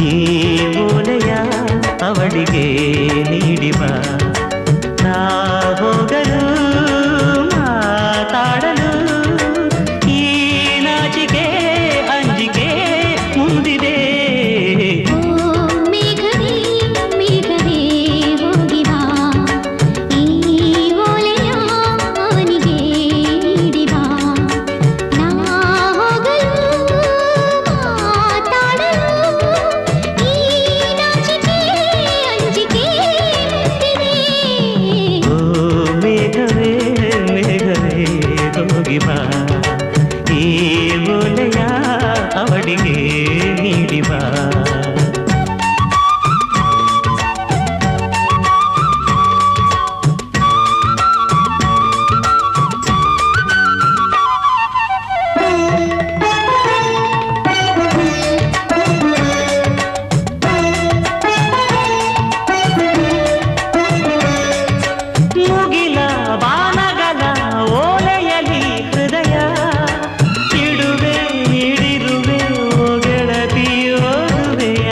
ಈ ಓಲೆಯ ಅವಳಿಗೆ ನೀಡಿ ಬಾ, ನಾ ಹೋಗಲು ಮಾತಾಡಲು ಈ ನಾಚಿಕೆ ಅಂಜಿಕೆ ಮುಂದಿದೆ. ಈ ಓಲೆಯ ಅವಳಿಗೆ ನೀಡಿ ಬಾ. ಮುಗಿಲ ಬಾನಗಲ ಓಲೆಯಲಿ ಹೃದಯ ಇಡುವೆ ಇಡಿರುವೆ ಓ ಗೆಳತಿ ಓದುವೆಯ.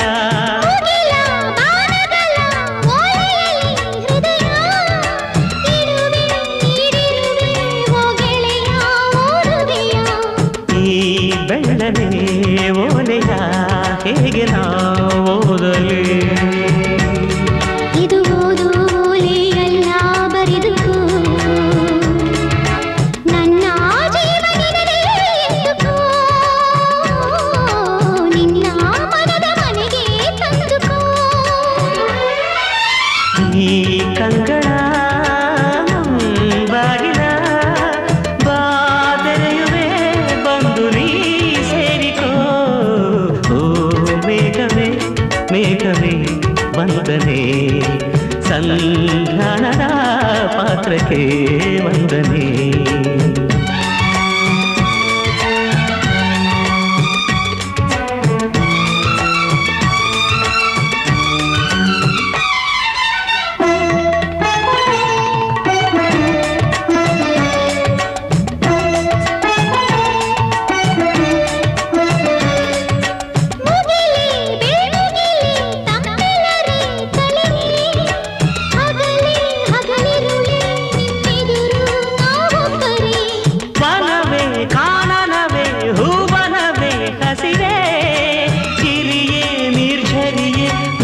ಈ ಬೆಳ್ಳನೆ ಓಲೆಯ ಹೇಗೆ ನಾ ಓದಲಿ? ಇದು ಓದು ಓಲೆಯಲ್ಲ ಬರೆದುಕೋ, ನನ್ನ ಜೀವನದಲ್ಲಿ ಎತ್ತುಕೋ, ನಿನ್ನ ಮನದ ಮನೆಗೆ ತಂದುಕೋ. ಈ ಕಂಗಳ ಬಾಗಿಲ ಬಾದರೆಯುವೆ ಬಂದು ನೀ ಸೇರಿಕೋ. ಓ ಮೇಘವೇ ಮೇಘವೇ ವಂದನೆ, ಸಂಧಾನದ ಪಾತ್ರಕ್ಕೆ ವಂದನೆ.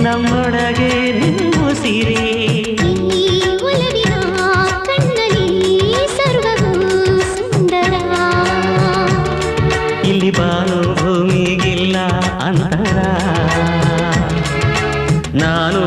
ನಮ್ಮೊಳಗೆ ನಿಮ್ಮುಸಿರಿ ಈ ಒಲವಿನ ಕಣ್ಣಲ್ಲಿ ಸರ್ವವೂ ಸುಂದರ. ಇಲ್ಲಿ ಬಾನು ಭೂಮಿಗಿಲ್ಲ ಅಂತರ, ನಾನು